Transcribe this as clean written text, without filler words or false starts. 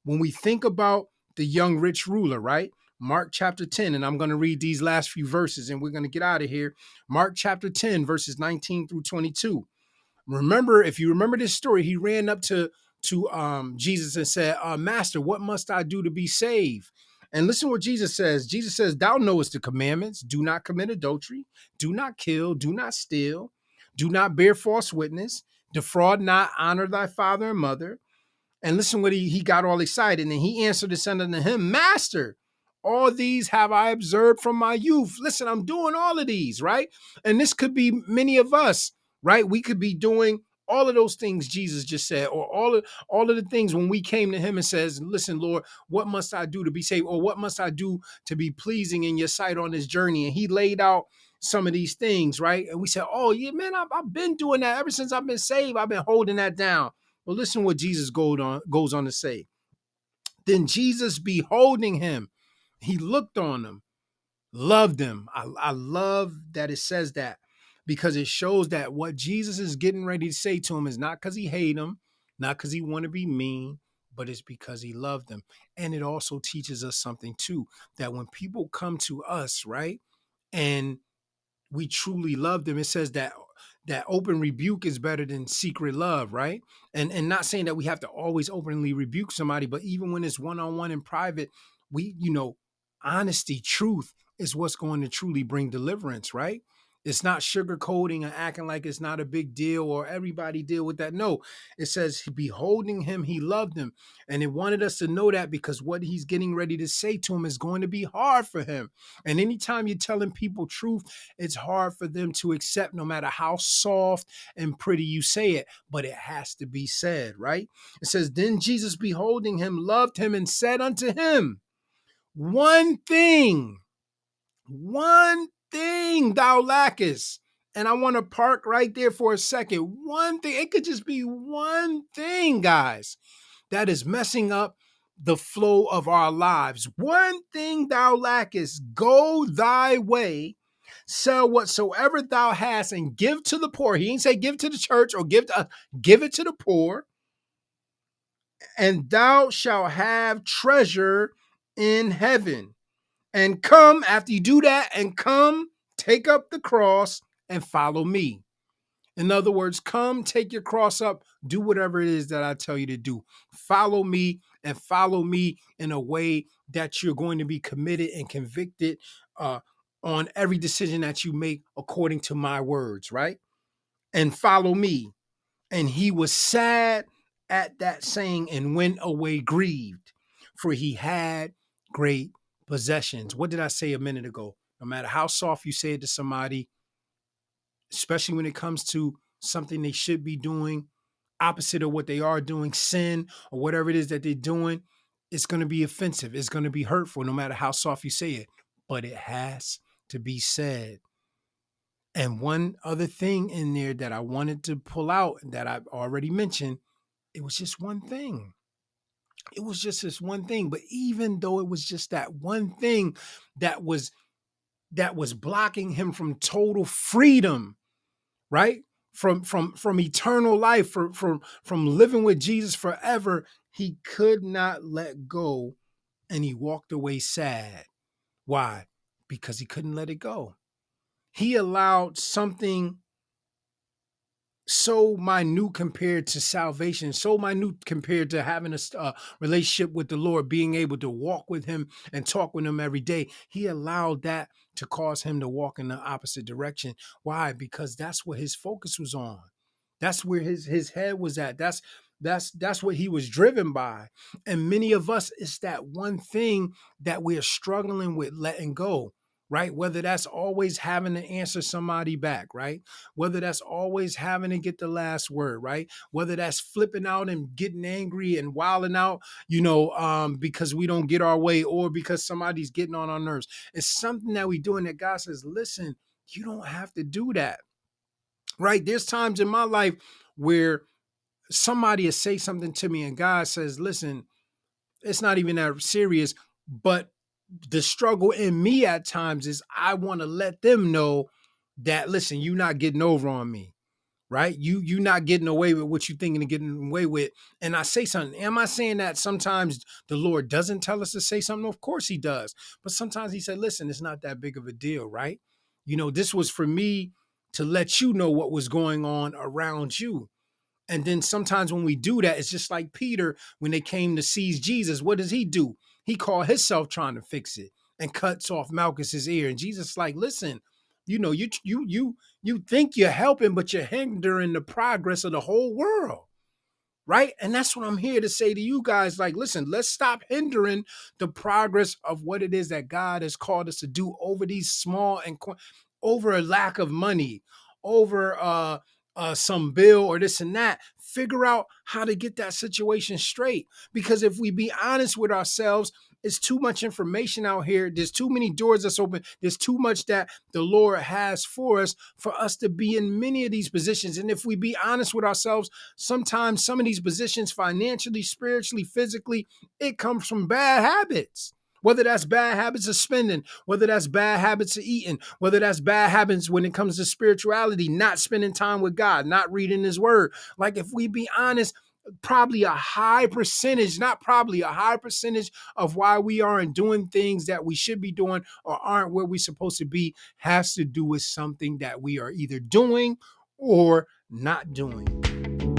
when we think about the young rich ruler, right? Mark chapter 10, and I'm going to read these last few verses and we're going to get out of here. Mark chapter 10, verses 19 through 22. Remember, if you remember this story, he ran up to Jesus and said, Master, what must I do to be saved? And listen what Jesus says. Jesus says, thou knowest the commandments. Do not commit adultery. Do not kill. Do not steal. Do not bear false witness. Defraud not. Honor thy father and mother. And listen what he got all excited. And he answered and said unto him, Master, all these have I observed from my youth. Listen, I'm doing all of these, right? And this could be many of us, right? We could be doing all of those things Jesus just said, or all of the things when we came to him and says, listen, Lord, what must I do to be saved? Or what must I do to be pleasing in your sight on this journey? And he laid out some of these things, right? And we said, oh yeah, man, I've been doing that ever since I've been saved. I've been holding that down. Well, listen what Jesus goes on to say. Then Jesus, beholding him, he looked on him, loved him. I love that it says that because it shows that what Jesus is getting ready to say to him is not because he hate him, not because he want to be mean, but it's because he loved them. And it also teaches us something too, that when people come to us, right, and we truly love them, it says that open rebuke is better than secret love, right? And not saying that we have to always openly rebuke somebody, but even when it's one-on-one in private, we, honesty, truth is what's going to truly bring deliverance, right? It's not sugarcoating and acting like it's not a big deal or everybody deal with that. No, it says, beholding him, he loved him. And it wanted us to know that because what he's getting ready to say to him is going to be hard for him. And anytime you're telling people truth, it's hard for them to accept no matter how soft and pretty you say it, but it has to be said, right? It says, then Jesus beholding him loved him and said unto him, one thing thou lackest. And I want to park right there for a second. One thing, it could just be one thing, guys, that is messing up the flow of our lives. One thing thou lackest, go thy way, sell whatsoever thou hast and give to the poor. He ain't say give to the church or give it to the poor, and thou shalt have treasure in heaven. And come, after you do that, and come, take up the cross and follow me. In other words, come, take your cross up, do whatever it is that I tell you to do. Follow me and follow me in a way that you're going to be committed and convicted on every decision that you make according to my words, right? And follow me. And he was sad at that saying and went away grieved, for he had great possessions. What did I say a minute ago? No matter how soft you say it to somebody, especially when it comes to something they should be doing, opposite of what they are doing, sin or whatever it is that they're doing, it's going to be offensive. It's going to be hurtful, no matter how soft you say it. But it has to be said. And one other thing in there that I wanted to pull out that I've already mentioned, it was just one thing. It was just this one thing. But even though it was just that one thing that was blocking him from total freedom, right? From eternal life, from living with Jesus forever, he could not let go and he walked away sad. Why? Because he couldn't let it go. He allowed something so minute compared to salvation, so minute compared to having a relationship with the Lord, being able to walk with him and talk with him every day. He allowed that to cause him to walk in the opposite direction. Why? Because that's what his focus was on. That's where his head was at. That's what he was driven by. And many of us, it's that one thing that we're struggling with letting go, right? Whether that's always having to answer somebody back, right? Whether that's always having to get the last word, right? Whether that's flipping out and getting angry and wilding out, because we don't get our way or because somebody's getting on our nerves. It's something that we do and that God says, listen, you don't have to do that, right? There's times in my life where somebody will say something to me and God says, listen, it's not even that serious, but the struggle in me at times is I want to let them know that, listen, you're not getting over on me, right? You not getting away with what you thinking of getting away with. And I say something. Am I saying that sometimes the Lord doesn't tell us to say something? Of course he does. But sometimes he said, listen, it's not that big of a deal, right? This was for me to let you know what was going on around you. And then sometimes when we do that, it's just like Peter when they came to seize Jesus. What does he do? He called himself trying to fix it and cuts off Malchus's ear. And Jesus like, listen, you think you're helping, but you're hindering the progress of the whole world. Right. And that's what I'm here to say to you guys. Like, listen, let's stop hindering the progress of what it is that God has called us to do over these small and over a lack of money, over some bill or this and that. Figure out how to get that situation straight. Because if we be honest with ourselves, it's too much information out here. There's too many doors that's open. There's too much that the Lord has for us to be in many of these positions. And if we be honest with ourselves, sometimes some of these positions, financially, spiritually, physically, it comes from bad habits. Whether that's bad habits of spending, whether that's bad habits of eating, whether that's bad habits when it comes to spirituality, not spending time with God, not reading his word. Like if we be honest, probably a high percentage, not probably a high percentage of why we aren't doing things that we should be doing or aren't where we're supposed to be has to do with something that we are either doing or not doing.